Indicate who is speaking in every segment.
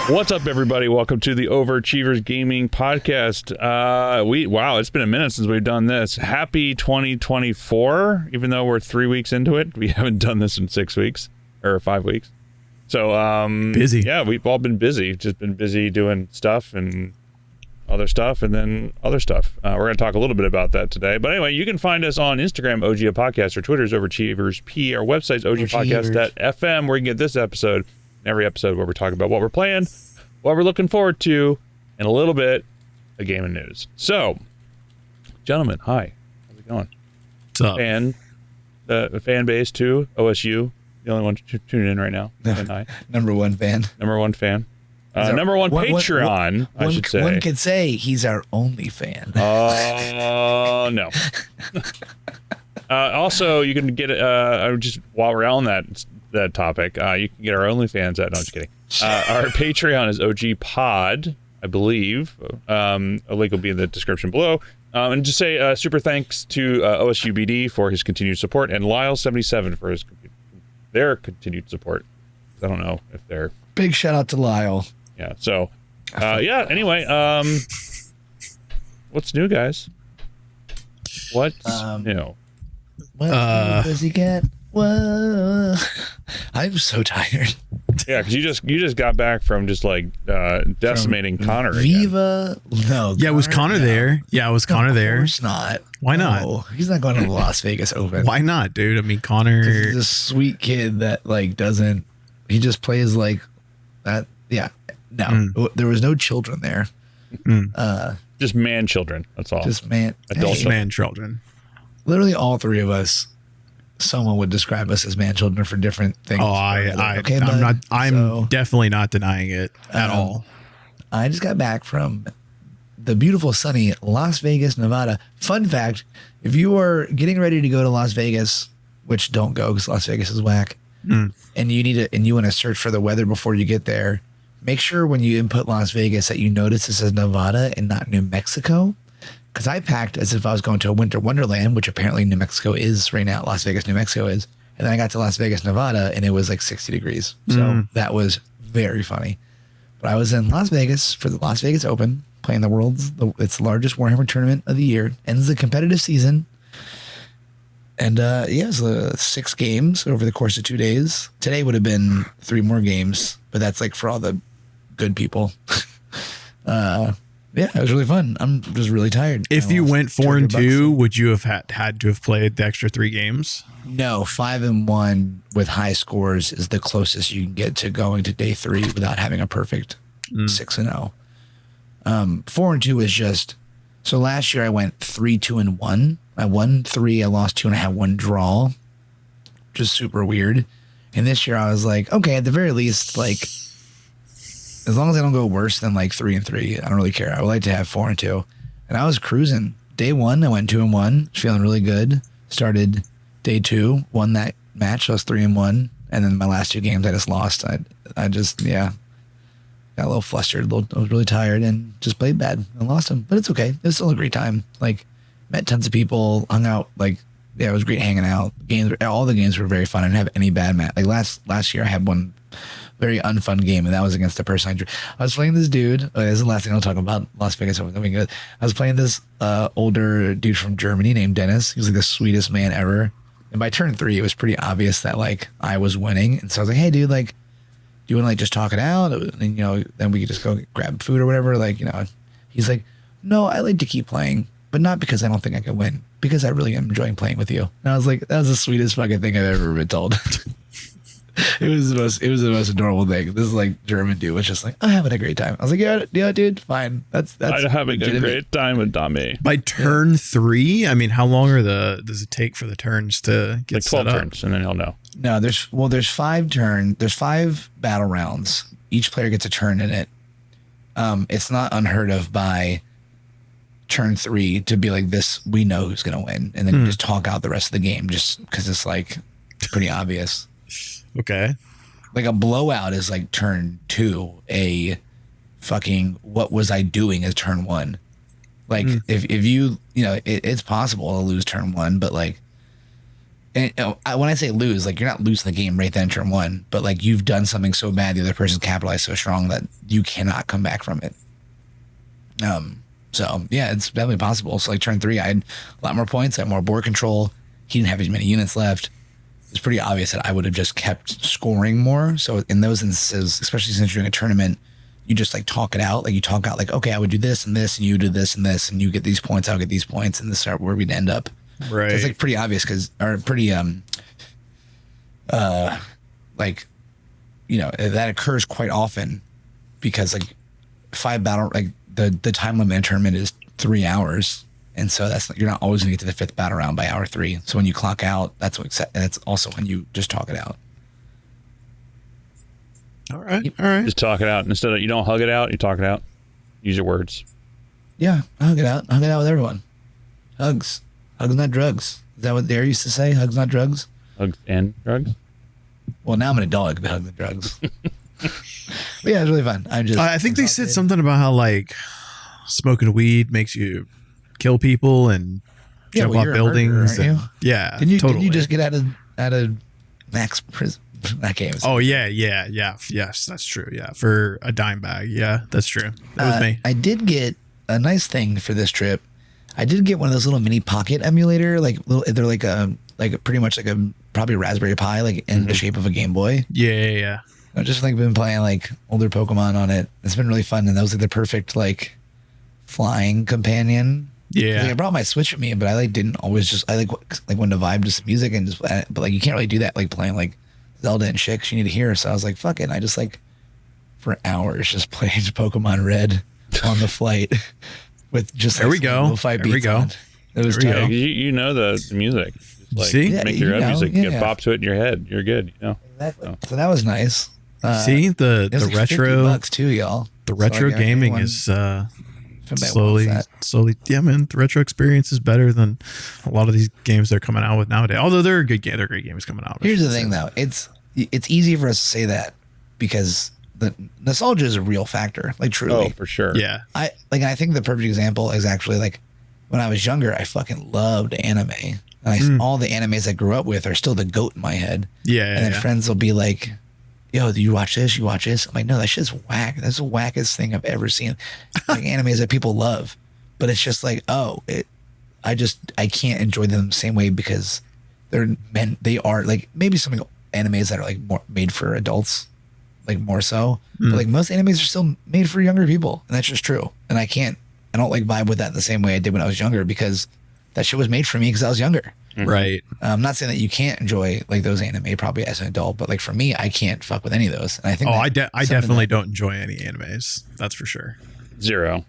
Speaker 1: What's up, everybody? Welcome to the Overachievers Gaming Podcast. Wow, it's been a minute since we've done this. Happy 2024, even though we're 3 weeks into it. We haven't done this in 6 weeks or 5 weeks. So
Speaker 2: busy.
Speaker 1: Yeah, we've all been busy. Just been busy doing stuff and other stuff, and then other stuff. We're going to talk a little bit about that today. But anyway, you can find us on Instagram, OG Podcast, or Twitter's Overachievers P. Our website's ogpodcast.fm, where you can get this episode, every episode where we're talking about what we're playing, what we're looking forward to, and a little bit of gaming news. So, gentlemen, hi. How's it going?
Speaker 2: What's up?
Speaker 1: And the fan base too, OSU, the only one tuning in right now.
Speaker 3: Number one fan.
Speaker 1: Number one fan. Number one Patreon, I should say.
Speaker 3: One could say he's our only fan.
Speaker 1: Oh, no. Also, you can get just while we're on that topic, you can get our OnlyFans at. No, I'm just kidding. Our Patreon is OG Pod, I believe. A link will be in the description below. And just say super thanks to OSUBD for his continued support, and Lyle77 for their continued support. I don't know if they're
Speaker 3: big shout out to Lyle.
Speaker 1: Yeah. So, yeah. Anyway, what's new, guys? What's new?
Speaker 3: What does he get? Whoa! I'm so tired.
Speaker 1: Yeah, because you just got back from just like decimating Connor.
Speaker 3: Viva.
Speaker 1: Again.
Speaker 3: No.
Speaker 2: Yeah, was Connor there? Yeah, was Connor there?
Speaker 3: Of course not.
Speaker 2: Why not?
Speaker 3: No, he's not going to the Las Vegas Open.
Speaker 2: Why not, dude? I mean, Connor.
Speaker 3: He's a sweet kid that like doesn't. He just plays like that. Yeah. No, there was no children there.
Speaker 1: Just man children. That's all.
Speaker 3: Just man.
Speaker 1: Adult
Speaker 2: man children.
Speaker 3: Literally, all three of us. Someone would describe us as man children for different things.
Speaker 2: Oh, I'm definitely not denying it at all.
Speaker 3: I just got back from the beautiful, sunny Las Vegas, Nevada. Fun fact: if you are getting ready to go to Las Vegas, which don't go because Las Vegas is whack, and you want to search for the weather before you get there, make sure when you input Las Vegas that you notice it says Nevada and not New Mexico. Because I packed as if I was going to a winter wonderland, which apparently New Mexico is right now. Las Vegas, New Mexico is. And then I got to Las Vegas, Nevada, and it was like 60 degrees. So that was very funny. But I was in Las Vegas for the Las Vegas Open, playing its largest Warhammer tournament of the year. Ends the competitive season. And it was 6 games over the course of 2 days. Today would have been 3 more games, but that's like for all the good people. Yeah, it was really fun. I'm just really tired.
Speaker 2: If you went 4-2, would you have had to have played the extra 3 games?
Speaker 3: No, 5-1 with high scores is the closest you can get to going to day 3 without having a perfect 6-0. 4-2 is just so. Last year I went 3-2-1. I won 3, I lost 2, and I had 1 draw, which is super weird. And this year I was like, okay, at the very least, like, as long as I don't go worse than like 3-3, I don't really care. I would like to have 4-2. And I was cruising. Day 1, I went 2-1, feeling really good. Started day 2, won that match. So I was 3-1. And then my last 2 games, I just lost. I just, got a little flustered. I was really tired and just played bad. I lost them, but it's okay. It was still a great time. Like, met tons of people, hung out. Like, yeah, it was great hanging out. All the games were very fun. I didn't have any bad match. Like last year, I had one very unfun game, and that was against the person I was playing this dude. This is the last thing I'll talk about. Las Vegas. I was playing this older dude from Germany named Dennis. He was like the sweetest man ever. And by turn 3, it was pretty obvious that like I was winning. And so I was like, "Hey, dude, like, do you want to like just talk it out? And then we could just go grab food or whatever." Like, he's like, "No, I like to keep playing, but not because I don't think I can win, because I really am enjoying playing with you." And I was like, "That was the sweetest fucking thing I've ever been told." It was the most adorable thing. This is like German dude was just like, "I'm having a great time." I was like, yeah, dude, fine. That's
Speaker 1: I'm having a great time with Dami.
Speaker 2: By turn 3, I mean, how long does it take for the turns to get
Speaker 1: like 12
Speaker 2: set up?
Speaker 1: turns, and then he'll know.
Speaker 3: No, there's 5 turns. There's 5 battle rounds. Each player gets a turn in it. It's not unheard of by turn 3 to be like this. We know who's gonna win, and then you just talk out the rest of the game, just because it's like pretty obvious.
Speaker 2: Okay.
Speaker 3: Like a blowout is like turn 2. A fucking what was I doing is turn 1. Like if you it's possible to lose turn 1, but like And when I say lose, like you're not losing the game right then in turn one, but like you've done something so bad, the other person's capitalized so strong that you cannot come back from it. So yeah, it's definitely possible. So like turn 3, I had a lot more points, I had more board control. He didn't have as many units left. It's pretty obvious that I would have just kept scoring more. So in those instances, especially since you're doing a tournament, you just like talk it out. Like you talk out like, okay, I would do this and this, and you do this and this, and you get these points, I'll get these points, and this is where we'd end up.
Speaker 2: Right.
Speaker 3: So it's like pretty obvious or pretty like, you know, that occurs quite often because like 5 battle, like the time limit in tournament is 3 hours. And so you're not always gonna get to the 5th battle round by hour 3. So when you clock out, that's also when you just talk it out.
Speaker 2: All right. All right.
Speaker 1: Just talk it out. Instead of, you don't hug it out, you talk it out. Use your words.
Speaker 3: Yeah, hug it out. Hug it out with everyone. Hugs. Hugs, not drugs. Is that what Dare used to say? Hugs, not drugs?
Speaker 1: Hugs and drugs?
Speaker 3: Well, now I'm an adult. I can hug the drugs. But yeah, it's really fun.
Speaker 2: I think they said something about how like smoking weed makes you kill people and jump off buildings.
Speaker 3: Murderer, aren't you?
Speaker 2: Yeah,
Speaker 3: Didn't
Speaker 2: totally.
Speaker 3: you just get out of max prison? That game.
Speaker 2: Oh yeah. Yes, that's true. Yeah, for a dime bag. Yeah, that's true. That was me.
Speaker 3: I did get a nice thing for this trip. I did get one of those little mini pocket emulator, they're like pretty much like a probably Raspberry Pi, like in the shape of a Game Boy.
Speaker 2: Yeah.
Speaker 3: I've just like been playing like older Pokemon on it. It's been really fun, and that was like the perfect like flying companion.
Speaker 2: Yeah.
Speaker 3: Like, I brought my Switch with me, but I like didn't always just I like wanted to vibe to some music and just but like you can't really do that like playing like Zelda and shit 'cause you need to hear. So I was like, fuck it. And I just like for hours just played Pokemon Red on the flight with just
Speaker 2: there we go.
Speaker 3: There we go. It was
Speaker 1: Yeah, you know the music. Just, like,
Speaker 2: See?
Speaker 1: make your own music.
Speaker 3: Yeah.
Speaker 1: Get bop to it in your head. You're good. You know.
Speaker 3: Exactly. So that was nice.
Speaker 2: See
Speaker 3: It was
Speaker 2: the
Speaker 3: like
Speaker 2: retro
Speaker 3: $50 too, y'all.
Speaker 2: the retro
Speaker 3: like,
Speaker 2: gaming
Speaker 3: anyone-
Speaker 2: is
Speaker 3: Somebody
Speaker 2: slowly
Speaker 3: wants
Speaker 2: yeah, man, the retro experience is better than a lot of these games they're coming out with nowadays, although they're great games coming out.
Speaker 3: Here's the thing though, it's easy for us to say that because the nostalgia is a real factor, like truly.
Speaker 1: Oh, for sure.
Speaker 2: Yeah,
Speaker 3: I think the perfect example is actually like when I was younger, I fucking loved anime. And all the animes I grew up with are still the GOAT in my head.
Speaker 2: yeah,
Speaker 3: And then friends will be like, yo, do you watch this? You watch this? I'm like, no, that shit's whack. That's the wackest thing I've ever seen. Like animes that people love. But it's just like, I can't enjoy them the same way because they are like maybe some animes that are like more made for adults, like more so. But like most animes are still made for younger people. And that's just true. And I don't like vibe with that the same way I did when I was younger because that shit was made for me because I was younger.
Speaker 2: right.
Speaker 3: I'm not saying that you can't enjoy like those anime probably as an adult, but like for me, I can't fuck with any of those. And I think
Speaker 2: I definitely don't enjoy any animes. That's for sure.
Speaker 1: Zero.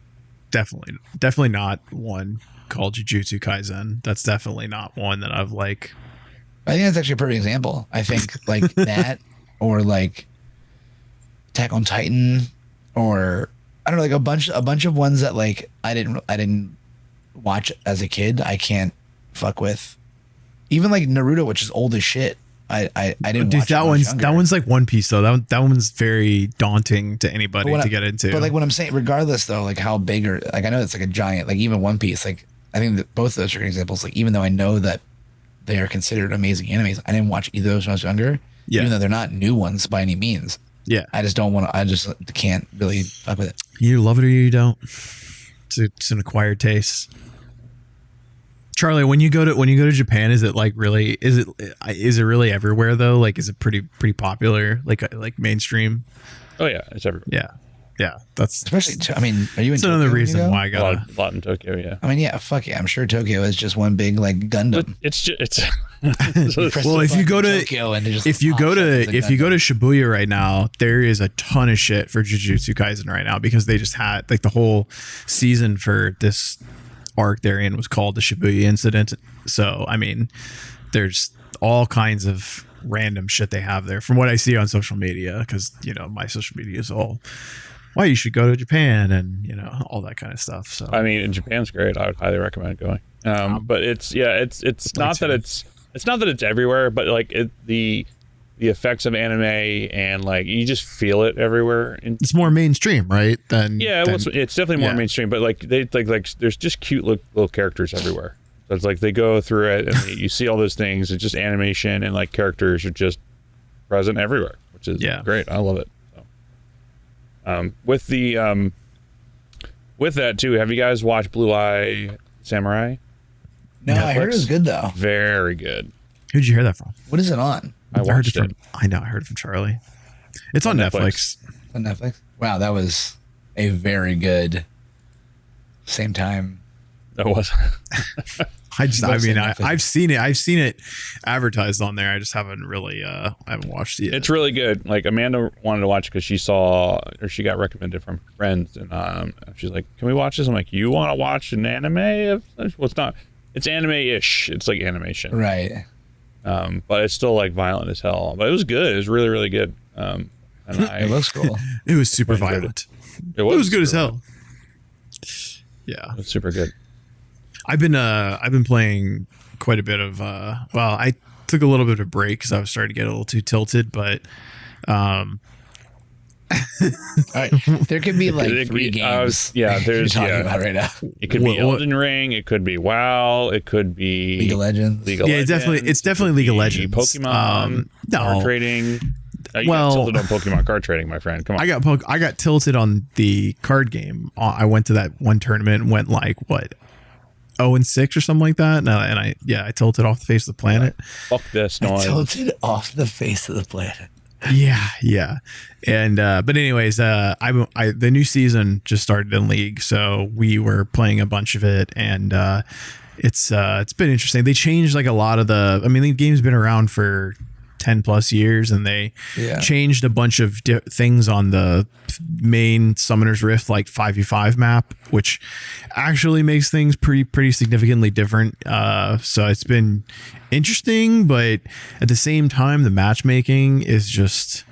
Speaker 2: Definitely not one called Jujutsu Kaisen. That's definitely not one that I've like.
Speaker 3: I think that's actually a perfect example. I think like that or like Attack on Titan or I don't know, like a bunch of ones that like I didn't watch as a kid. I can't fuck with. Even like Naruto, which is old as shit. I didn't watch
Speaker 2: that one's like One Piece though. That one's very daunting to anybody to get into.
Speaker 3: But like what I'm saying, regardless though, like how big or like I know it's like a giant, like even One Piece, like I think that both of those are good examples. Like even though I know that they are considered amazing animes, I didn't watch either of those when I was younger.
Speaker 2: Yeah.
Speaker 3: Even though they're not new ones by any means.
Speaker 2: Yeah.
Speaker 3: I just don't want to. I just can't really fuck with it.
Speaker 2: You either love it or you don't. It's an acquired taste. Charlie, when you go to Japan, is it like really is it really everywhere though? Like is it pretty popular like mainstream?
Speaker 1: Oh yeah, it's everywhere.
Speaker 2: Yeah, that's
Speaker 3: Especially, I mean, are you in
Speaker 2: that's
Speaker 3: Tokyo
Speaker 2: another
Speaker 3: when you
Speaker 2: reason
Speaker 3: go?
Speaker 2: why I
Speaker 1: A
Speaker 2: got
Speaker 1: lot in Tokyo. Yeah.
Speaker 3: I mean, yeah, fuck yeah. I'm sure Tokyo is just one big like Gundam.
Speaker 1: It's just it's.
Speaker 3: Press
Speaker 2: Well,
Speaker 3: the
Speaker 2: if you
Speaker 3: button
Speaker 2: go
Speaker 3: in
Speaker 2: to
Speaker 3: Tokyo and it just
Speaker 2: if you
Speaker 3: pops
Speaker 2: go
Speaker 3: up
Speaker 2: to
Speaker 3: as a
Speaker 2: Shibuya right now, there is a ton of shit for Jujutsu Kaisen right now because they just had like the whole season for this arc they're in was called the Shibuya incident. So I mean, there's all kinds of random shit they have there from what I see on social media because my social media is all why you should go to Japan and all that kind of stuff. So
Speaker 1: I mean, Japan's great. I would highly recommend going. But it's not that it's not that it's everywhere, but like the effects of anime and like you just feel it everywhere.
Speaker 2: it's more mainstream, right? Than
Speaker 1: It's definitely more mainstream. But like they like there's just cute little characters everywhere. It's like they go through it and you see all those things. It's just animation and like characters are just present everywhere, which is great. I love it. So, with that too, have you guys watched Blue Eye Samurai?
Speaker 3: No, Netflix? I heard it was good though.
Speaker 1: Very good.
Speaker 2: Who'd you hear that from?
Speaker 3: What is it on?
Speaker 1: I watched it.
Speaker 2: I know. I heard it from Charlie. It's on Netflix.
Speaker 3: On Netflix. Wow, that was a very good. Same time.
Speaker 1: That was.
Speaker 2: I've seen it. I've seen it advertised on there. I just haven't really. I haven't watched it yet.
Speaker 1: It's really good. Like Amanda wanted to watch it because she she got recommended from friends, and she's like, "Can we watch this?" I'm like, "You want to watch an anime?" Well, it's not. It's anime-ish. It's like animation,
Speaker 3: right?
Speaker 1: But it's still like violent as hell. But it was good. It was really, really good. And
Speaker 3: it looks cool.
Speaker 2: It was super violent. It was good as hell. Yeah,
Speaker 1: it's super good.
Speaker 2: I've been playing quite a bit of. I took a little bit of a break because I was starting to get a little too tilted, but.
Speaker 3: All right. There could be like 3 games.
Speaker 1: There's
Speaker 3: you're talking about right now.
Speaker 1: It could be Elden Ring. It could be WoW. It could be
Speaker 3: League of Legends.
Speaker 2: It's definitely League of Legends.
Speaker 1: Pokemon. Card trading. You got tilted on Pokemon card trading, my friend. Come on.
Speaker 2: I got tilted on the card game. I went to that one tournament and went like what 0-6 or something like that, and I tilted off the face of the planet.
Speaker 1: Fuck this noise.
Speaker 3: Tilted off the face of the planet.
Speaker 2: Yeah. And but anyways, the new season just started in League, so we were playing a bunch of it, and it's been interesting. They changed like a lot of the game's been around for 10 plus years, and they changed a bunch of things on the main Summoner's Rift like 5v5 map, which actually makes things pretty significantly different. So it's been interesting, but at the same time, the matchmaking is just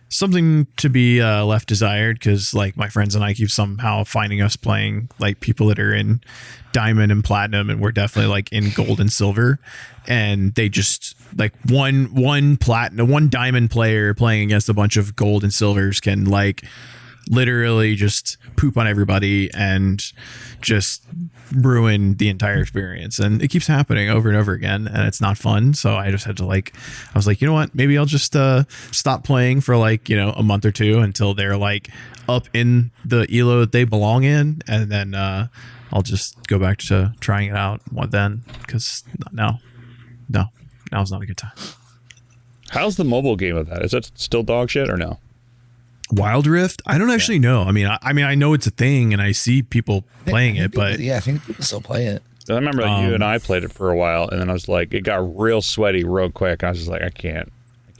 Speaker 2: something to be left desired, because like my friends and I keep somehow finding us playing like people that are in diamond and platinum, and we're definitely like in gold and silver, and they just like one diamond player playing against a bunch of gold and silvers can like literally just poop on everybody and just ruin the entire experience. And it keeps happening over and over again, and it's not fun. So I just had to I was like, you know what, maybe I'll just stop playing for like, a month or two until they're like up in the elo that they belong in, and then I'll just go back to trying it out then, because now's not a good time.
Speaker 1: How's the mobile game of that? Is that still dog shit or no?
Speaker 2: Wild Rift? I don't actually know. I know it's a thing, and I see people playing it, but
Speaker 3: I think people still play it.
Speaker 1: I remember you and I played it for a while, and then I was like, it got real sweaty real quick. I was just like, I can't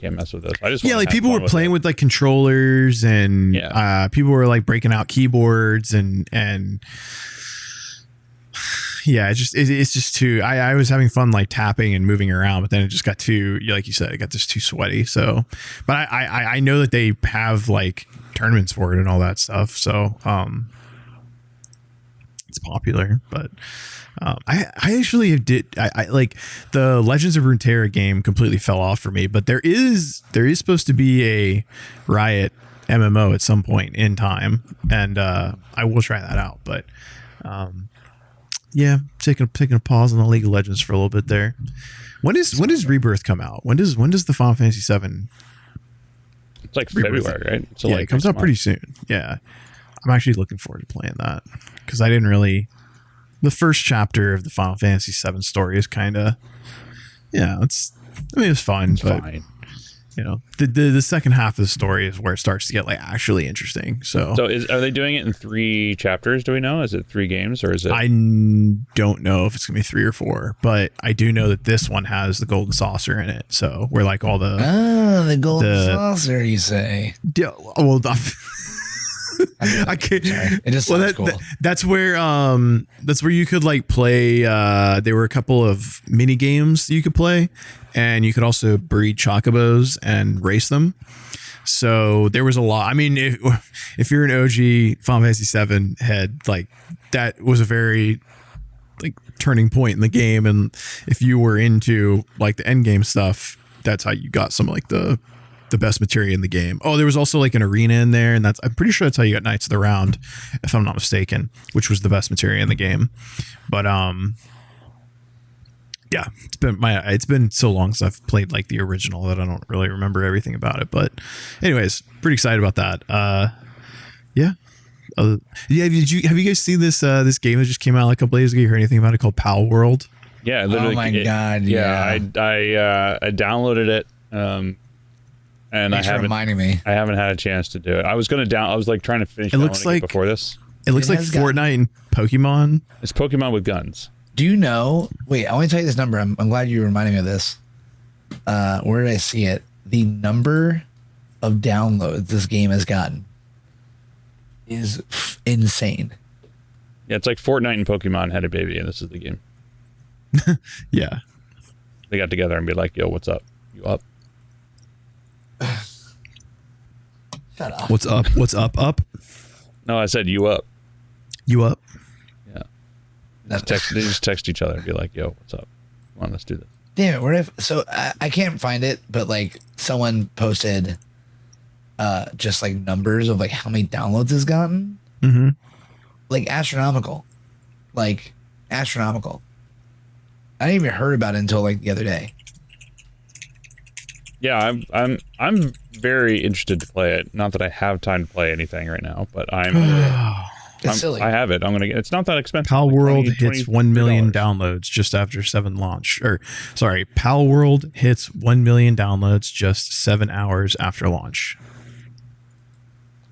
Speaker 1: mess with this. I just
Speaker 2: like people were playing with like controllers, and people were like breaking out keyboards and yeah, it's just too. I was having fun like tapping and moving around, but then it just got too, like you said, it got just too sweaty. So, but I know that they have like tournaments for it and all that stuff. So it's popular. But I actually I like the Legends of Runeterra game completely fell off for me. But there is supposed to be a Riot MMO at some point in time, and I will try that out. But yeah, taking a pause on the League of Legends for a little bit there. When does Rebirth come out? When does the Final Fantasy VII?
Speaker 1: It's like Rebirth, February, right? So
Speaker 2: it comes out pretty soon. Yeah, I'm actually looking forward to playing that, because I didn't really. The first chapter of the Final Fantasy VII story is kind of, it's fun, but fine. The second half of the story is where it starts to get like actually interesting. So
Speaker 1: are they doing it in 3 chapters? Do we know? Is it 3 games, or is it?
Speaker 2: I don't know if it's gonna be 3 or 4, but I do know that this one has the golden saucer in it. So we're like all the
Speaker 3: golden saucer, you say?
Speaker 2: Yeah. Well, I can't.
Speaker 3: Sorry. It just sounds cool.
Speaker 2: That's where you could like play. There were a couple of mini games you could play, and you could also breed chocobos and race them. So there was a lot. I mean, if you're an OG Final Fantasy VII head, like that was a very like turning point in the game. And if you were into like the end game stuff, that's how you got some like the best materia in the game. Oh, there was also like an arena in there, and I'm pretty sure that's how you got Knights of the Round, if I'm not mistaken, which was the best materia in the game. But Yeah, it's been so long since I've played like the original that I don't really remember everything about it. But anyways, pretty excited about that. Yeah. Yeah, have you guys seen this this game that just came out like a couple days ago? You heard anything about it called Pal World?
Speaker 1: Yeah, literally.
Speaker 3: Oh my god! Yeah,
Speaker 1: I downloaded it, and
Speaker 3: Thanks for reminding me.
Speaker 1: I haven't had a chance to do it. I was gonna I was like trying to finish.
Speaker 2: It looks like
Speaker 1: before this.
Speaker 2: It looks like Fortnite and Pokemon.
Speaker 1: It's Pokemon with guns.
Speaker 3: Do you know? Wait, I want to tell you this number. I'm glad you reminded me of this. Where did I see it? The number of downloads this game has gotten is insane.
Speaker 1: Yeah, it's like Fortnite and Pokemon had a baby, and this is the game.
Speaker 2: Yeah.
Speaker 1: They got together and be like, "Yo, what's up? You up?"
Speaker 3: Shut up.
Speaker 2: What's up? What's up? Up?
Speaker 1: No, I said you up.
Speaker 2: You up?
Speaker 1: Yeah. They just text each other and be like, "Yo, what's up? Come on, let's do this."
Speaker 3: Damn it! Where if so I can't find it, but like someone posted, just like numbers of like how many downloads it's gotten.
Speaker 2: Mm-hmm.
Speaker 3: Like astronomical, like astronomical. I didn't even heard about it until like the other day.
Speaker 1: Yeah, I'm very interested to play it. Not that I have time to play anything right now, but
Speaker 3: It's silly.
Speaker 1: I have it. I'm gonna get. It's not that expensive.
Speaker 2: Pal
Speaker 1: like
Speaker 2: World
Speaker 1: 20
Speaker 2: hits 1 million
Speaker 1: $23.
Speaker 2: downloads just after 7 launch. Pal World hits 1 million downloads just 7 hours after launch.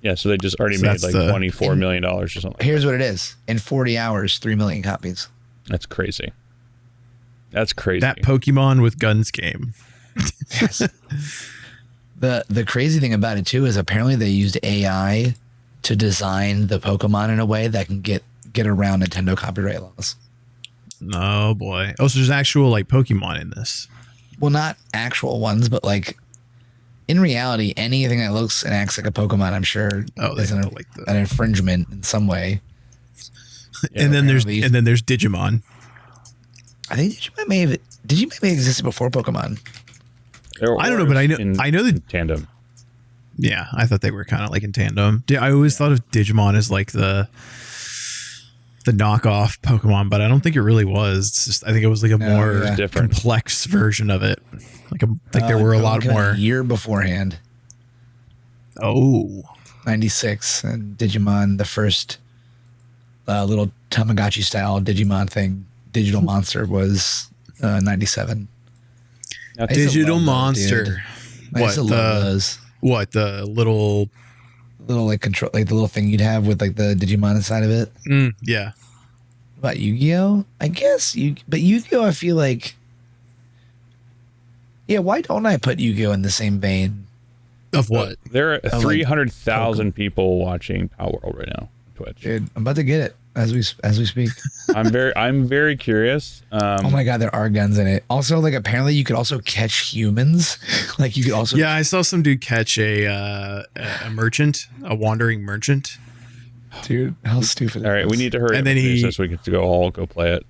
Speaker 1: Yeah, so they just already made like $24 million or something.
Speaker 3: Here's what it is: in 40 hours, 3 million copies.
Speaker 1: That's crazy. That's crazy.
Speaker 2: That Pokemon with guns game.
Speaker 3: Yes. The crazy thing about it too is apparently they used AI to design the Pokemon in a way that can get around Nintendo copyright laws.
Speaker 2: Oh boy. Oh, so there's actual like Pokemon in this.
Speaker 3: Well, not actual ones, but like in reality, anything that looks and acts like a Pokemon, I'm sure is an infringement in some way.
Speaker 1: Yeah,
Speaker 2: and then there's Digimon.
Speaker 3: I think Digimon may have existed before Pokemon.
Speaker 2: I don't know, but I know that
Speaker 1: tandem.
Speaker 2: Yeah, I thought they were kind of like in tandem. I always thought of Digimon as like the knockoff Pokemon, but I don't think it really was. It's just I think it was like a more
Speaker 1: different,
Speaker 2: complex version of it. Like there were a lot more.
Speaker 3: A year beforehand.
Speaker 2: Oh.
Speaker 3: 96 and Digimon, the first little Tamagotchi style Digimon thing, Digital Monster was 97.
Speaker 2: Digital Monster.
Speaker 3: What
Speaker 2: the little
Speaker 3: like control, like the little thing you'd have with like the Digimon inside of it?
Speaker 2: Yeah.
Speaker 3: About Yu-Gi-Oh? I guess but Yu-Gi-Oh, I feel like, yeah. Why don't I put Yu-Gi-Oh in the same vein?
Speaker 2: Of what?
Speaker 1: There are 300,000 people watching Power World right now on Twitch.
Speaker 3: Dude, I'm about to get it as we speak.
Speaker 1: I'm very curious.
Speaker 3: Oh my god, there are guns in it. Also, like apparently you could also catch humans. Like you could also.
Speaker 2: Yeah, I saw some dude catch a wandering merchant.
Speaker 3: Dude, how stupid!
Speaker 1: All right, we need to hurry.
Speaker 2: And then
Speaker 1: so we can go play it.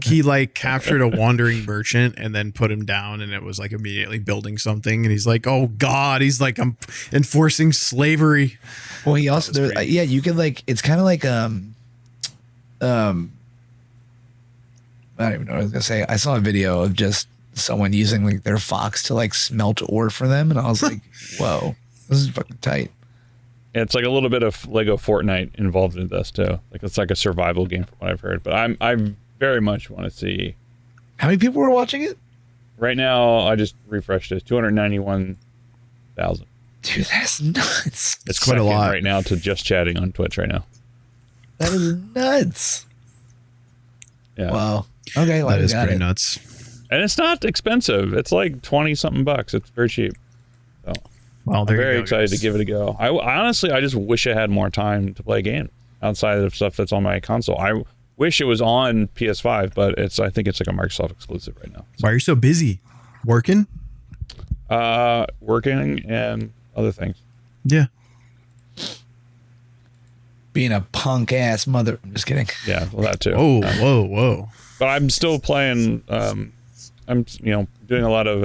Speaker 2: He like captured a wandering merchant and then put him down, and it was like immediately building something. And he's like, "Oh God!" He's like, "I'm enforcing slavery."
Speaker 3: Well, he also you can like it's kind of like I don't even know what I was gonna say. I saw a video of just someone using like their fox to like smelt ore for them, and I was like, "Whoa, this is fucking tight."
Speaker 1: It's like a little bit of Lego Fortnite involved in this too. Like it's like a survival game from what I've heard. But I very much want to see.
Speaker 3: How many people were watching it?
Speaker 1: Right now, I just refreshed it. 291,000.
Speaker 3: Dude, that's nuts.
Speaker 1: It's
Speaker 2: quite a lot
Speaker 1: right now to just chatting on Twitch right now.
Speaker 3: That is nuts.
Speaker 1: Yeah.
Speaker 3: Wow. Okay, well,
Speaker 2: that is pretty nuts.
Speaker 1: And it's not expensive. It's like 20 something bucks. It's very cheap. So
Speaker 2: well,
Speaker 1: I'm very excited to give it a go. I honestly, I just wish I had more time to play games outside of stuff that's on my console. I wish it was on PS5, but I think it's like a Microsoft exclusive right now.
Speaker 2: Why are you so busy? Working?
Speaker 1: Working and other things.
Speaker 2: Yeah.
Speaker 3: Being a punk ass mother. I'm just kidding.
Speaker 1: Yeah, well that too.
Speaker 2: Whoa.
Speaker 1: But I'm still playing. I'm doing a lot of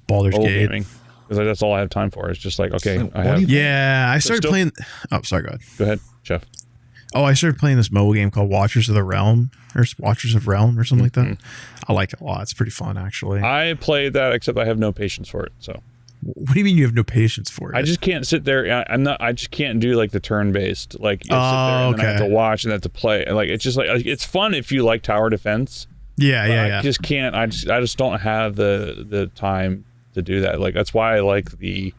Speaker 2: Baldur's
Speaker 1: old
Speaker 2: Gate
Speaker 1: gaming because that's all I have time for. It's just like okay,
Speaker 3: So
Speaker 1: I have.
Speaker 2: Yeah, I started playing. Oh, sorry. Go ahead.
Speaker 1: Go ahead, Jeff.
Speaker 2: Oh, I started playing this mobile game called Watchers of the Realm or Watchers of Realm or something like that. I like it a lot. It's pretty fun, actually.
Speaker 1: I played that, except I have no patience for it. So,
Speaker 2: what do you mean you have no patience for it?
Speaker 1: I just can't sit there. I just can't do like the turn-based. Like, you sit there and then I have to watch and have to play. And like, it's just like it's fun if you like tower defense.
Speaker 2: Yeah.
Speaker 1: I just can't. I just don't have the time to do that. Like, that's why I like the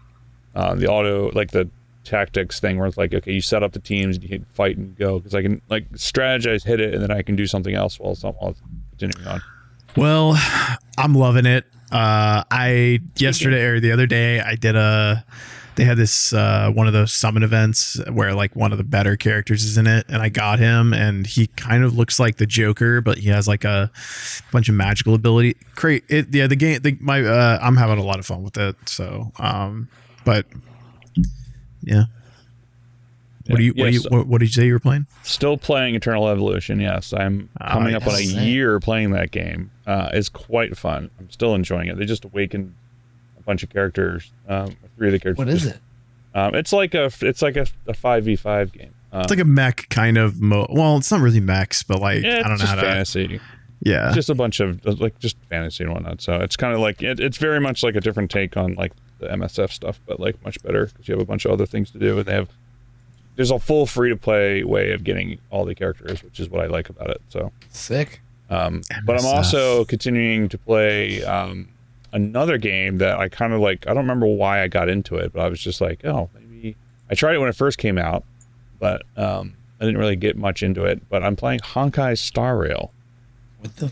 Speaker 1: auto, like the tactics thing, where it's like, okay, you set up the teams, you can fight and go, because I can like strategize, hit it, and then I can do something else while continuing on.
Speaker 2: Well, I'm loving it. Yesterday or the other day, they had this one of those summon events where like one of the better characters is in it, and I got him, and he kind of looks like the Joker, but he has like a bunch of magical ability. I'm having a lot of fun with it. So, but yeah. What did you say you were playing?
Speaker 1: Still playing Eternal Evolution. Yes, I'm coming up on a year playing that game. It's quite fun. I'm still enjoying it. They just awakened a bunch of characters. 3 of the characters.
Speaker 3: What is it?
Speaker 1: It's like a 5v5 game.
Speaker 2: It's like a mech kind of well, it's not really mechs, but like I don't know how to
Speaker 1: fantasy.
Speaker 2: Yeah,
Speaker 1: it's just a bunch of like just fantasy and whatnot. So it's kind of like it's very much like a different take on like the MSF stuff, but like much better because you have a bunch of other things to do, and there's a full free-to-play way of getting all the characters, which is what I like about it. So
Speaker 3: sick.
Speaker 1: But I'm also continuing to play another game that I kind of like. I don't remember why I got into it, but I was just like, oh, maybe I tried it when it first came out, but I didn't really get much into it. But I'm playing Honkai Star Rail.
Speaker 3: What the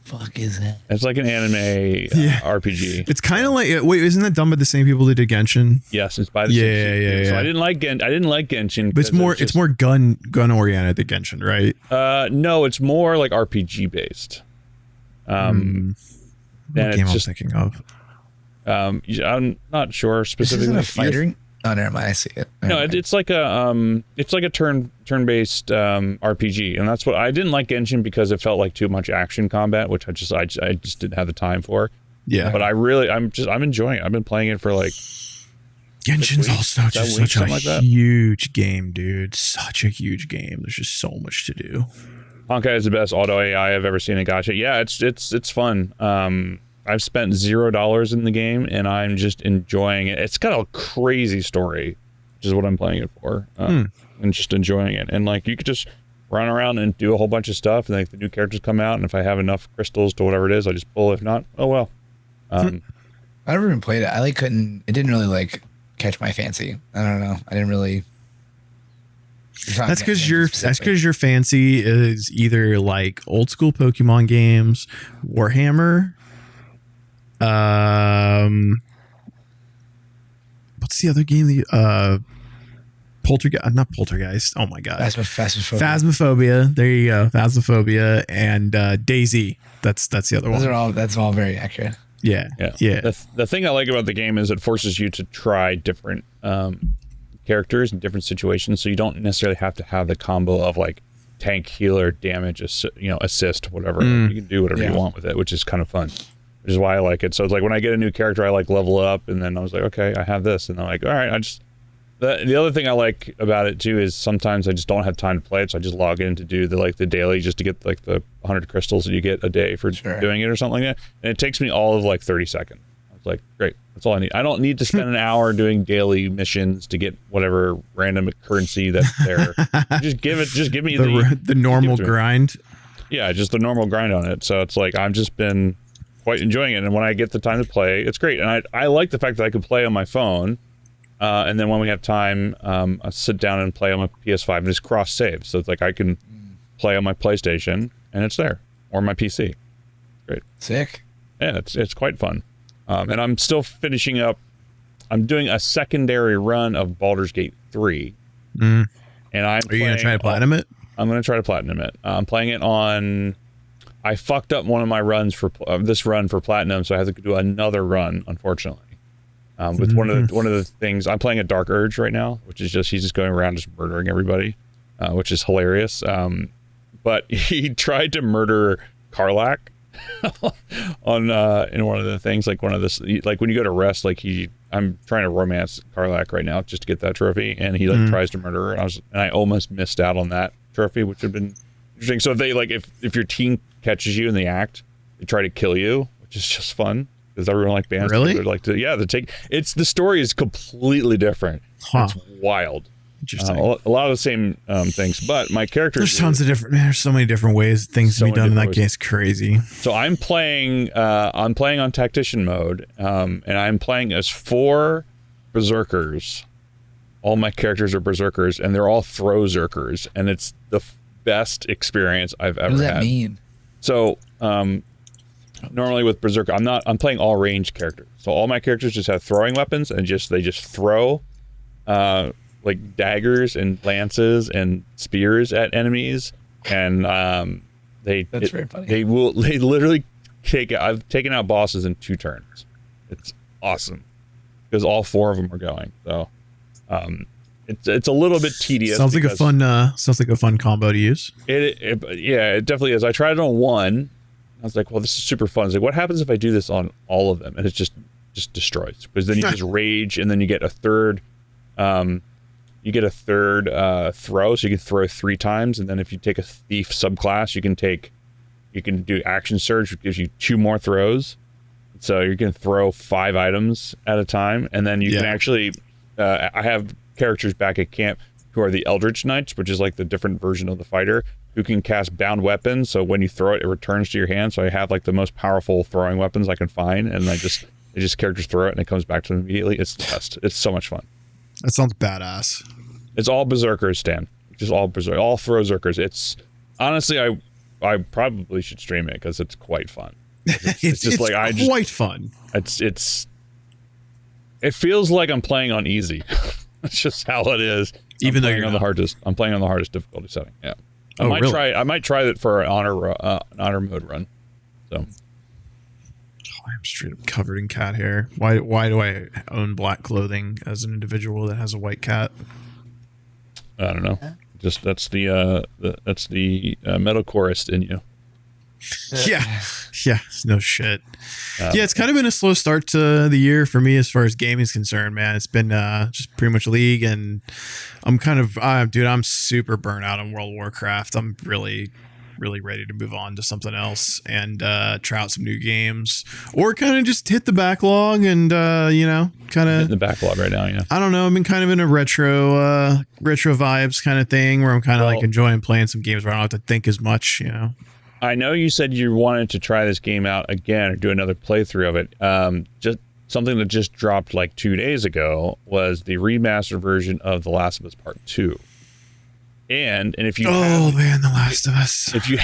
Speaker 3: fuck is that?
Speaker 1: It's like an anime RPG.
Speaker 2: It's kind of like, wait, isn't that done by the same people that did Genshin?
Speaker 1: Yes, it's by the same people. So I didn't like Genshin.
Speaker 2: But it's more gun oriented than Genshin, right?
Speaker 1: No, it's more like RPG based.
Speaker 2: What game I'm thinking of?
Speaker 1: I'm not sure specifically.
Speaker 3: This isn't a fighting. Oh, never mind. I see it.
Speaker 1: It's like a turn-based RPG, and that's what I didn't like Genshin because it felt like too much action combat, which I just didn't have the time for.
Speaker 2: Yeah,
Speaker 1: but I'm enjoying it. I've been playing it for like.
Speaker 2: Genshin's also just such a huge game, dude. Such a huge game. There's just so much to do.
Speaker 1: Honkai is the best auto AI I've ever seen in gacha. Yeah, it's fun. I've spent $0 in the game, and I'm just enjoying it. It's got a crazy story, which is what I'm playing it for, and just enjoying it. And like, you could just run around and do a whole bunch of stuff, and like the new characters come out, and if I have enough crystals to whatever it is, I just pull. If not, oh well.
Speaker 3: I never even played it. It didn't really like catch my fancy. I don't know. I didn't really.
Speaker 2: That's because your fancy is either like old school Pokemon games, Warhammer. What's the other game? Not Poltergeist. Oh my god,
Speaker 3: Phasmophobia.
Speaker 2: Phasmophobia. There you go, Phasmophobia and DayZ. That's the other one.
Speaker 3: That's all very accurate.
Speaker 2: Yeah.
Speaker 1: The thing I like about the game is it forces you to try different characters in different situations, so you don't necessarily have to have the combo of like tank, healer, damage, assist, whatever. You can do whatever you want with it, which is kind of fun. Which is why I like it. So it's like when I get a new character, I like level up, and then I was like, okay, I have this, and I'm like, all right, the other thing I like about it too is sometimes I just don't have time to play it, so I just log in to do the daily just to get like the 100 crystals that you get a day for doing it or something like that, and it takes me all of like 30 seconds. I was like, great, that's all I need. I don't need to spend an hour doing daily missions to get whatever random currency that's there. just give me
Speaker 2: the normal grind.
Speaker 1: Yeah, just the normal grind on it. So it's like I've just been quite enjoying it, and when I get the time to play, it's great. And I like the fact that I can play on my phone, and then when we have time, I sit down and play on my PS5 and just cross save. So it's like I can play on my PlayStation and it's there, or my PC. Great,
Speaker 3: sick.
Speaker 1: Yeah, it's quite fun. And I'm still finishing up. I'm doing a secondary run of Baldur's Gate 3, and are you
Speaker 2: gonna try to platinum it?
Speaker 1: I'm gonna try to platinum it. I'm playing it on. I fucked up one of my runs for this run for platinum, so I have to do another run, unfortunately. With one of the things, I'm playing a Dark Urge right now, which is he's just going around just murdering everybody, which is hilarious. But he tried to murder Karlach on in one of the things, like one of this, like when you go to rest, like I'm trying to romance Karlach right now just to get that trophy, and he tries to murder her, and I almost missed out on that trophy, which would have been interesting. So if they if your team catches you in the act, they try to kill you, which is just fun because everyone like bands.
Speaker 2: Really?
Speaker 1: Like to the story is completely different.
Speaker 2: Huh.
Speaker 1: It's wild.
Speaker 2: Interesting.
Speaker 1: A lot of the same things, but my character.
Speaker 2: There's tons of different. Man, there's so many different ways things to be done in that game. It's crazy.
Speaker 1: So I'm playing on tactician mode, and I'm playing as 4 berserkers. All my characters are berserkers, and they're all throw zerkers, and it's the best experience I've ever had.
Speaker 3: What does that mean?
Speaker 1: So normally with berserker, I'm playing all ranged characters. So all my characters just have throwing weapons, and they just throw like daggers and lances and spears at enemies, and
Speaker 3: That's very funny.
Speaker 1: They literally I've taken out bosses in 2 turns. It's awesome because all 4 of them are going. So it's a little bit tedious.
Speaker 2: Sounds like a fun combo to use.
Speaker 1: It definitely is. I tried it on 1. I was like, well, this is super fun. It's like, what happens if I do this on all of them? And it just destroys, because then you just rage, and then you get a third throw, so you can throw 3 times, and then if you take a thief subclass, you can do action surge, which gives you 2 more throws. So you can throw 5 items at a time, and then you can actually I have characters back at camp who are the Eldritch Knights, which is like the different version of the fighter, who can cast bound weapons. So when you throw it, it returns to your hand. So I have like the most powerful throwing weapons I can find, and characters throw it and it comes back to them immediately. It's the best. It's so much fun.
Speaker 2: That sounds badass.
Speaker 1: It's all berserkers, Stan. Just all throw zerkers. It's honestly, I probably should stream it because it's quite fun. It's
Speaker 2: quite fun.
Speaker 1: It feels like I'm playing on easy. That's just how it is.
Speaker 2: Even though you're
Speaker 1: on the hardest, I'm playing on the hardest difficulty setting. Yeah.
Speaker 2: I
Speaker 1: might try that for an honor mode run. So
Speaker 2: I'm straight up covered in cat hair. Why do I own black clothing as an individual that has a white cat?
Speaker 1: I don't know. Just that's the metal chorist in you. Yeah, no shit. It's kind of been a slow start to the year for me as far as gaming is concerned, man. It's been just pretty much League, and I'm kind of I'm super burnt out on World of Warcraft. I'm really ready to move on to something else and try out some new games, or kind of just hit the backlog and kind of hitting the backlog right now. Yeah,
Speaker 2: I don't know. I've been kind of in a retro vibes kind of thing where I'm kind of like enjoying playing some games where I don't have to think as much.
Speaker 1: I know you said you wanted to try this game out again or do another playthrough of it. Just something that just dropped like 2 days ago was the remastered version of The Last of Us Part 2. And if you
Speaker 2: The Last of Us.
Speaker 1: If you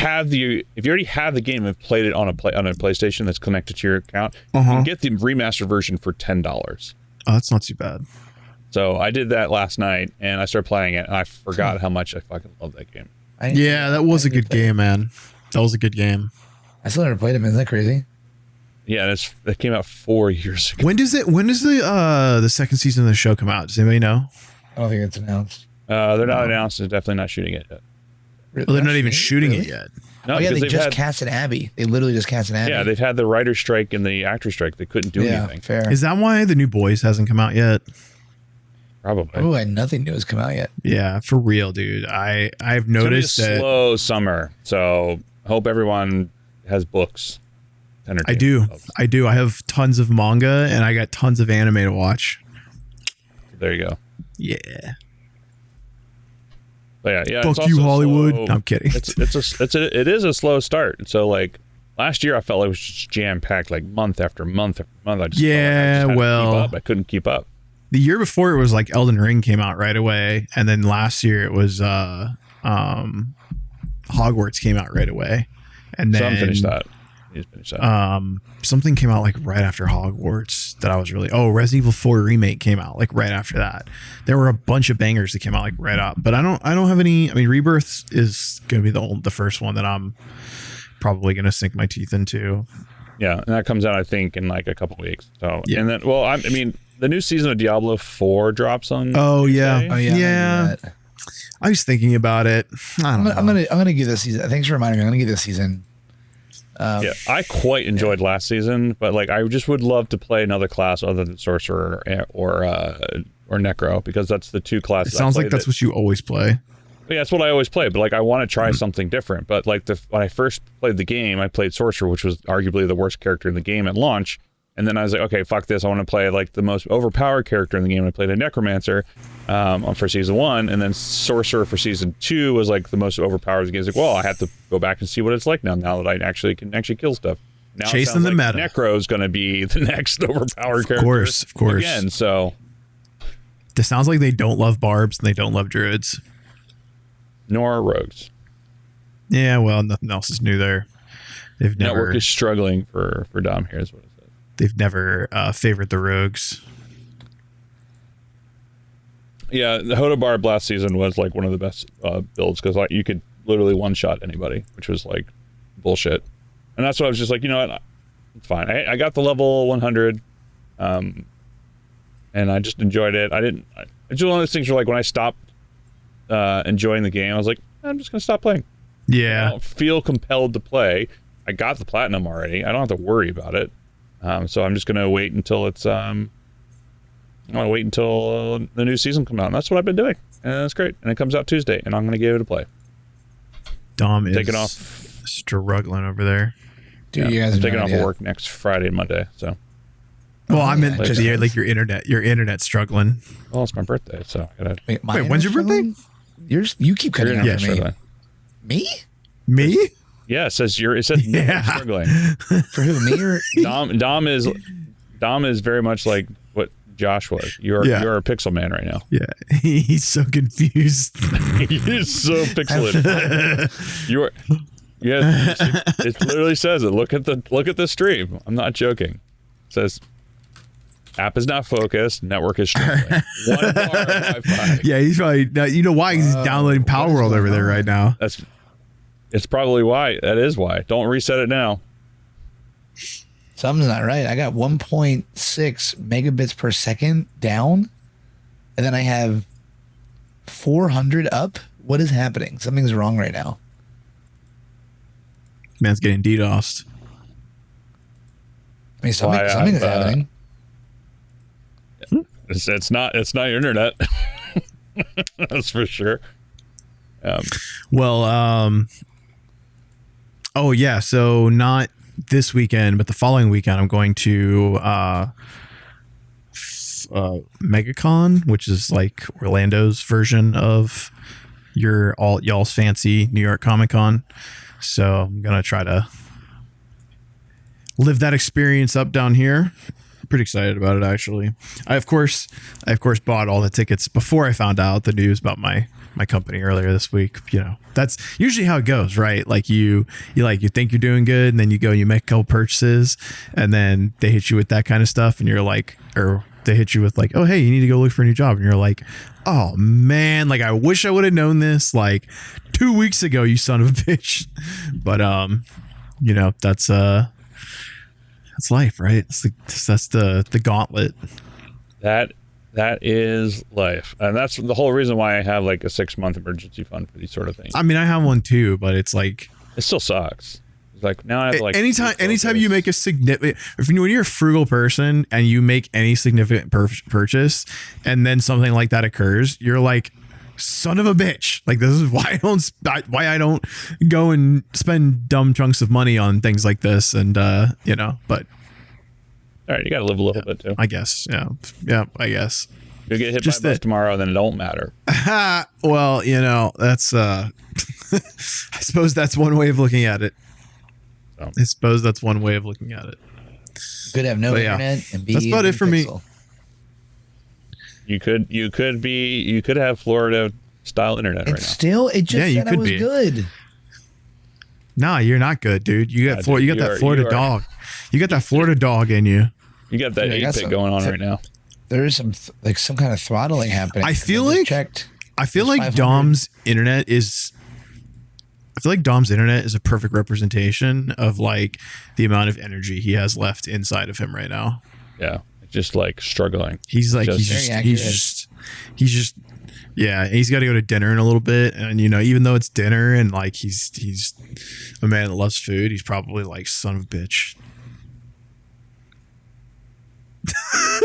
Speaker 1: already have the game and played it on a PlayStation that's connected to your account, you can get the remastered version for $10.
Speaker 2: Oh, that's not too bad.
Speaker 1: So I did that last night and I started playing it and I forgot how much I fucking love that game.
Speaker 2: That was a good game, man. That was a good game.
Speaker 3: I still never played it, man. Isn't that crazy?
Speaker 1: Yeah, it came out 4 years ago.
Speaker 2: When does the second season of the show come out? Does anybody know?
Speaker 3: I don't think it's announced.
Speaker 1: They're not announced. They're definitely not shooting it yet.
Speaker 2: Well, they're not even shooting it yet.
Speaker 1: No,
Speaker 3: they just casted Abby. They literally just casted Abby.
Speaker 1: Yeah, they've had the writer's strike and the actor's strike. They couldn't do anything.
Speaker 3: Fair.
Speaker 2: Is that why the new Boys hasn't come out yet?
Speaker 1: Probably.
Speaker 3: Oh, nothing new has come out yet.
Speaker 2: Yeah, for real, dude. I've noticed
Speaker 1: that slow summer. So I hope everyone has books.
Speaker 2: I do. I have tons of manga and I got tons of anime to watch.
Speaker 1: There you go.
Speaker 2: Yeah.
Speaker 1: But yeah.
Speaker 2: Fuck you, Hollywood. No, I'm kidding.
Speaker 1: It is a slow start. So like last year, I felt like it was just jam packed, like month after month after month. I just I couldn't keep up.
Speaker 2: The year before it was like Elden Ring came out right away, and then last year it was Hogwarts came out right away, and then
Speaker 1: Some finished that.
Speaker 2: Something came out like right after Hogwarts that I was Resident Evil 4 remake came out like right after that. There were a bunch of bangers that came out like right up, but I don't have any. I mean, Rebirth is gonna be the first one that I'm probably gonna sink my teeth into.
Speaker 1: Yeah, and that comes out I think in like a couple weeks. So and then I mean the new season of Diablo 4 drops on.
Speaker 2: Yeah. I was thinking about it. I'm
Speaker 3: gonna give this season. Thanks for reminding me. I'm gonna give this season.
Speaker 1: I quite enjoyed last season, but like I just would love to play another class other than Sorcerer or Necro, because that's the two classes.
Speaker 2: It sounds like that's what you always play.
Speaker 1: Yeah, that's what I always play. But like, I want to try something different. But like, when I first played the game, I played Sorcerer, which was arguably the worst character in the game at launch. And then I was like, okay, fuck this. I want to play like the most overpowered character in the game. I played a Necromancer for season 1, and then Sorcerer for season 2 was like the most overpowered in the game. It's like, well, I have to go back and see what it's like now that I actually can kill stuff. Now
Speaker 2: chasing the meta.
Speaker 1: Necro is going to be the next overpowered character.
Speaker 2: Of course.
Speaker 1: Again, so
Speaker 2: this sounds like they don't love barbs and they don't love druids.
Speaker 1: Nor rogues.
Speaker 2: Yeah, well, nothing else is new there. They've never.
Speaker 1: Network is struggling for Dom. Here's what it says.
Speaker 2: They've never favored the rogues.
Speaker 1: Yeah, the Hoda Barb last season was like one of the best builds because like you could literally one-shot anybody, which was like bullshit. And that's what I was just like, you know what, it's fine. I got the level 100, and I just enjoyed it. It's just one of those things where like when I stopped enjoying the game, I was like, I'm just gonna stop playing.
Speaker 2: Yeah,
Speaker 1: I don't feel compelled to play. I got the platinum already. I don't have to worry about it. So I'm just gonna wait until it's I'm gonna wait until the new season comes out, and that's what I've been doing, and that's great. And it comes out Tuesday, and I'm gonna give it a play.
Speaker 2: Dom is
Speaker 1: taking off,
Speaker 2: struggling over there.
Speaker 3: Dude, you guys
Speaker 1: I'm taking off of work next Friday and Monday. So,
Speaker 2: well, I meant just like your internet's struggling.
Speaker 1: Well, it's my birthday, so I gotta.
Speaker 3: Wait,
Speaker 2: when's your birthday?
Speaker 3: You keep cutting out for me.
Speaker 2: Me?
Speaker 1: Yeah, it says struggling.
Speaker 3: For who? Me or
Speaker 1: Dom is very much like what Josh was. You're a pixel man right now.
Speaker 2: Yeah, he's so confused.
Speaker 1: He's so pixelated. Yeah, it literally says it. Look at the stream. I'm not joking. It says app is not focused. Network is struggling. 1 bar Wi-Fi.
Speaker 2: Yeah, he's probably. You know why he's downloading Power World over there right now?
Speaker 1: It's probably why. That is why. Don't reset it now.
Speaker 3: Something's not right. I got 1.6 megabits per second down, and then I have 400 up. What is happening? Something's wrong right now.
Speaker 2: Man's getting DDoSed.
Speaker 3: I mean, something's happening.
Speaker 1: It's not your internet. That's for sure.
Speaker 2: Oh yeah, so not this weekend, but the following weekend I'm going to MegaCon, which is like Orlando's version of y'all's fancy New York Comic Con. So I'm gonna try to live that experience up down here. I'm pretty excited about it, actually. I of course bought all the tickets before I found out the news about my company earlier this week. You know, that's usually how it goes, right? Like you think you're doing good, and then you go and you make a couple purchases, and then they hit you with that kind of stuff, and you're like, or they hit you with like, oh hey, you need to go look for a new job, and you're like, oh man, like I wish I would have known this like 2 weeks ago, you son of a bitch. But you know, that's life, right? That's the gauntlet.
Speaker 1: That is life, and that's the whole reason why I have like a 6-month emergency fund for these sort of things.
Speaker 2: I mean, I have one too, but it's like
Speaker 1: it still sucks. It's like now I have like
Speaker 2: anytime you make a significant, when you're a frugal person and you make any significant purchase, and then something like that occurs, you're like, son of a bitch. Like, this is why I don't go and spend dumb chunks of money on things like this. And you know, but
Speaker 1: all right, you got to live a little bit too,
Speaker 2: I guess. Yeah, I guess.
Speaker 1: You'll get hit by a bus tomorrow, then it don't matter.
Speaker 2: Well, you know, that's I suppose that's one way of looking at it. So. I suppose that's one way of looking at it.
Speaker 3: Could have no internet and be
Speaker 2: that's about it for
Speaker 3: pixel.
Speaker 2: Me.
Speaker 1: You could have Florida style internet right now.
Speaker 3: It just said I was good.
Speaker 2: Nah, you're not good, dude. You got that Florida dog. You got that Florida dog in you.
Speaker 1: You got that 8-bit going on right now.
Speaker 3: There is some kind of throttling happening.
Speaker 2: I feel like Dom's internet is a perfect representation of like the amount of energy he has left inside of him right now.
Speaker 1: Yeah, just like struggling.
Speaker 2: He's got to go to dinner in a little bit, and you know, even though it's dinner and like he's a man that loves food, he's probably like, son of a bitch.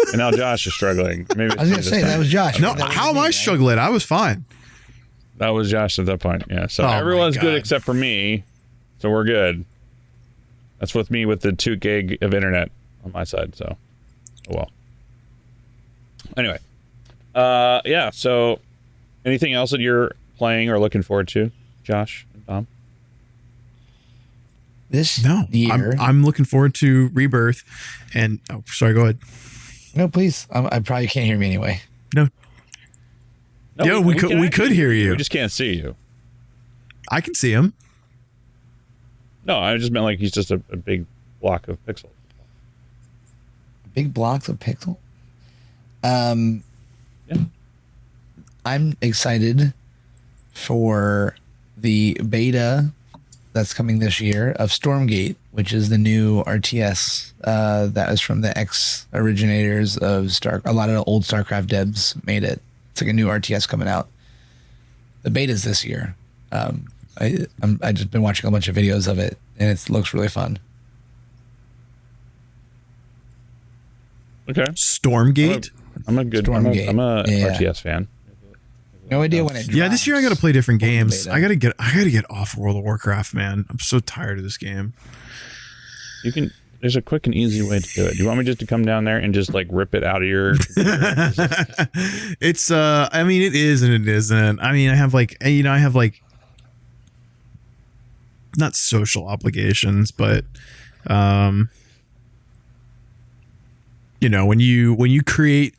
Speaker 1: And now Josh is struggling. Maybe
Speaker 3: I was gonna say that was Josh.
Speaker 2: No, how am I struggling? I was fine.
Speaker 1: That was Josh at that point. Yeah. So
Speaker 2: Oh my
Speaker 1: everyone's good
Speaker 2: God.
Speaker 1: except for me. So we're good. That's with me with the 2 gig of internet on my side. So, oh well. Anyway. Yeah. So anything else that you're playing or looking forward to, Josh and Dom?
Speaker 3: This
Speaker 2: No,
Speaker 3: year.
Speaker 2: I'm looking forward to Rebirth. And oh, sorry, go ahead.
Speaker 3: No, please. I probably can't hear me anyway.
Speaker 2: No,
Speaker 1: No,
Speaker 2: yeah, we could
Speaker 1: actually
Speaker 2: hear you.
Speaker 1: We just can't see you.
Speaker 2: I can see him.
Speaker 1: No, I just meant like he's just a big block of pixels.
Speaker 3: Big blocks of pixel.
Speaker 1: Yeah.
Speaker 3: I'm excited for the beta that's coming this year of Stormgate, which is the new RTS that is from the ex originators of Star. A lot of the old StarCraft devs made it. It's like a new RTS coming out. The beta's this year. I just been watching a bunch of videos of it, and it looks really fun.
Speaker 1: Okay.
Speaker 2: Stormgate.
Speaker 1: I'm a
Speaker 3: Stormgate.
Speaker 1: I'm a
Speaker 3: Yeah.
Speaker 1: RTS fan.
Speaker 3: No idea when it drops.
Speaker 2: Yeah, this year I got to play different games.
Speaker 3: Beta.
Speaker 2: I gotta get off World of Warcraft, man. I'm so tired of this game.
Speaker 1: You can. There's a quick and easy way to do it. Do you want me just to come down there and just like rip it out of your?
Speaker 2: It's I mean, it is and it isn't. I mean, I have like not social obligations, but when you create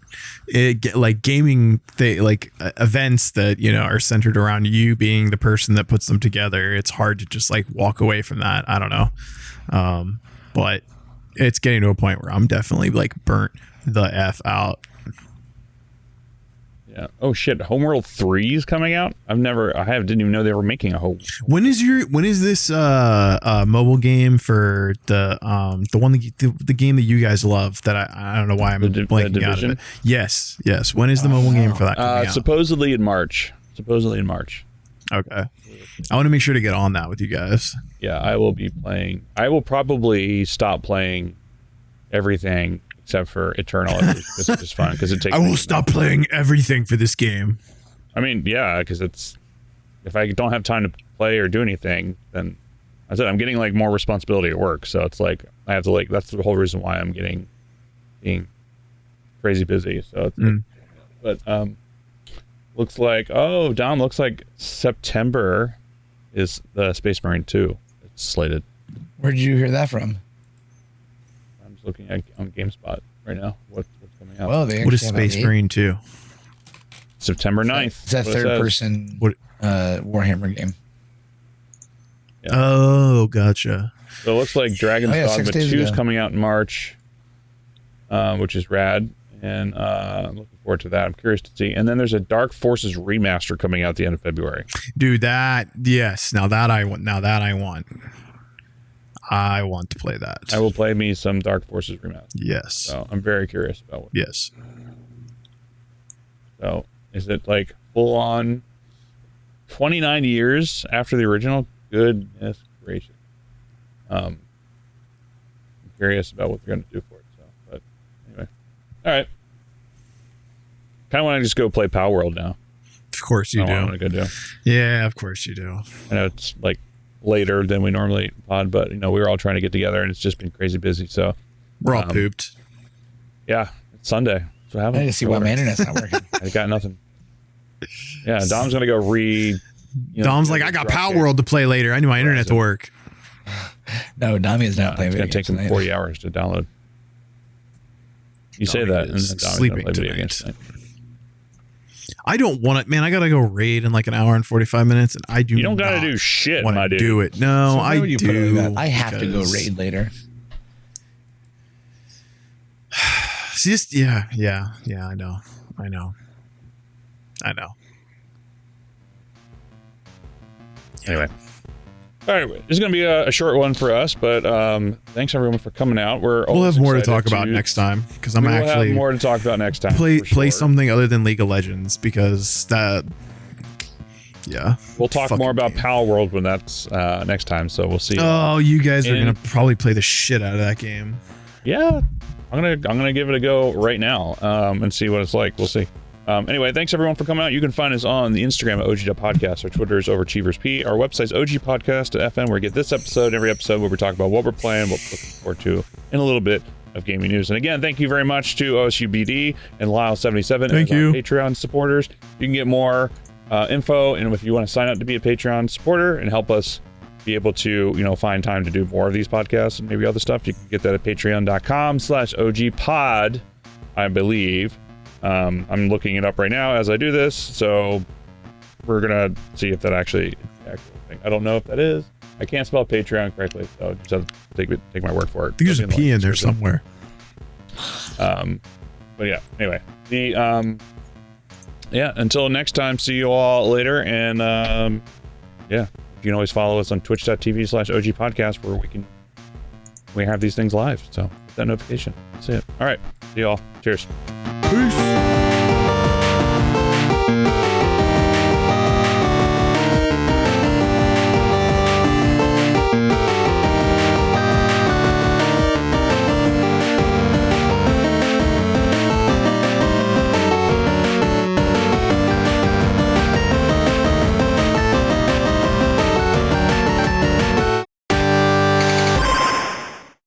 Speaker 2: like gaming events that are centered around you being the person that puts them together, it's hard to just like walk away from that. I don't know, but it's getting to a point where I'm definitely like burnt the F out.
Speaker 1: Yeah. Oh shit! Homeworld 3 is coming out. Didn't even know they were making a whole.
Speaker 2: When is this mobile game for the one the game that you guys love that I don't know why I'm blanking out of it. Yes. When is the mobile game for that coming out?
Speaker 1: Supposedly in March.
Speaker 2: Okay. I want to make sure to get on that with you guys.
Speaker 1: Yeah, I will be playing. I will probably stop playing everything except for Eternal because it's just fun because it takes.
Speaker 2: I will stop playing everything for this game.
Speaker 1: I mean, yeah, because if I don't have time to play or do anything, then I said I'm getting like more responsibility at work, so it's like I have to like that's the whole reason why I'm being crazy busy. So, but looks like Dom looks like September is the Space Marine 2. It's slated.
Speaker 3: Where did you hear that from?
Speaker 1: I'm just looking at on GameSpot right now. What's coming out?
Speaker 3: Well,
Speaker 2: What is Space Marine 2?
Speaker 1: September 9th.
Speaker 3: It's that third-person Warhammer game.
Speaker 1: Yeah.
Speaker 2: Oh, gotcha.
Speaker 1: So it looks like Dragon's
Speaker 3: 6
Speaker 1: Dogma 2
Speaker 3: days
Speaker 1: is
Speaker 3: ago.
Speaker 1: coming out in March, which is rad, and I'm looking forward to that. I'm curious to see. And then there's a Dark Forces remaster coming out at the end of February.
Speaker 2: Dude, yes. Now that I want. I want to play that.
Speaker 1: I will play me some Dark Forces remaster.
Speaker 2: Yes.
Speaker 1: So I'm very curious about what.
Speaker 2: Yes.
Speaker 1: So is it like full on 29 years after the original? Goodness gracious. I'm curious about what they're going to do for it. So, but anyway, all right. Kind of want to just go play Power World now.
Speaker 2: Of course you
Speaker 1: I
Speaker 2: do.
Speaker 1: want to go do.
Speaker 2: Yeah, of course you do.
Speaker 1: I know it's like later than we normally pod, but we were all trying to get together, and it's just been crazy busy. So
Speaker 2: We're all pooped.
Speaker 1: yeah, it's Sunday. So
Speaker 3: I need to see why my internet's not working.
Speaker 1: I got nothing. Yeah, Dom's gonna go read.
Speaker 2: Dom's like, I got Power World to play later. I need my internet to work.
Speaker 3: No, Dami is not playing
Speaker 1: It's
Speaker 3: video
Speaker 1: gonna take
Speaker 3: games
Speaker 1: him
Speaker 3: tonight.
Speaker 1: 40 hours to download. You say
Speaker 2: Dami
Speaker 1: that, and
Speaker 2: is
Speaker 1: then Dom's
Speaker 2: sleeping
Speaker 1: gonna play video
Speaker 2: tonight.
Speaker 1: games tonight.
Speaker 2: I don't want it, man. I gotta go raid in like an hour and 45 minutes, and I do.
Speaker 1: You don't gotta
Speaker 2: not
Speaker 1: do shit,
Speaker 2: wanna
Speaker 1: my dude.
Speaker 2: do it. No,
Speaker 3: So why
Speaker 2: I
Speaker 3: would you put it
Speaker 2: do.
Speaker 3: like that? I have to go
Speaker 2: because-
Speaker 3: raid later.
Speaker 2: It's just yeah. I know.
Speaker 1: Anyway. All right, this is going to be a short one for us, but thanks everyone for coming out.
Speaker 2: We'll
Speaker 1: always
Speaker 2: have more to
Speaker 1: excited
Speaker 2: talk about next time because I'm
Speaker 1: we will
Speaker 2: actually
Speaker 1: have more to talk about next time.
Speaker 2: play
Speaker 1: for sure.
Speaker 2: something other than League of Legends because that. Yeah.
Speaker 1: We'll talk
Speaker 2: fucking
Speaker 1: more about
Speaker 2: game.
Speaker 1: Power World when that's next time. So we'll see.
Speaker 2: Oh, you guys are
Speaker 1: And-
Speaker 2: gonna probably play the shit out of that game.
Speaker 1: Yeah, I'm gonna give it a go right now and see what it's like. We'll see. Anyway, thanks everyone for coming out. You can find us on the Instagram at OG.podcast. Our Twitter is OverachieversP. Our website's OGPodcast.fm, where you get this episode, every episode where we talk about what we're playing, what we're looking forward to, and a little bit of gaming news. And again, thank you very much to OSUBD and Lyle77
Speaker 2: Thank
Speaker 1: as our
Speaker 2: you.
Speaker 1: Patreon supporters. You can get more info, and if you want to sign up to be a Patreon supporter and help us be able to, find time to do more of these podcasts and maybe other stuff, you can get that at patreon.com/OGpod, I believe. I'm looking it up right now as I do this, so we're gonna see if that actually is the actual thing. I don't know if that is. I can't spell Patreon correctly, so just have to take my word for it.
Speaker 2: I think there's a P in there somewhere.
Speaker 1: But yeah, anyway, until next time, see you all later, and you can always follow us on twitch.tv/OGpodcast, where we have these things live, so hit that notification. That's it. All right, see you all. Cheers.
Speaker 2: Peace.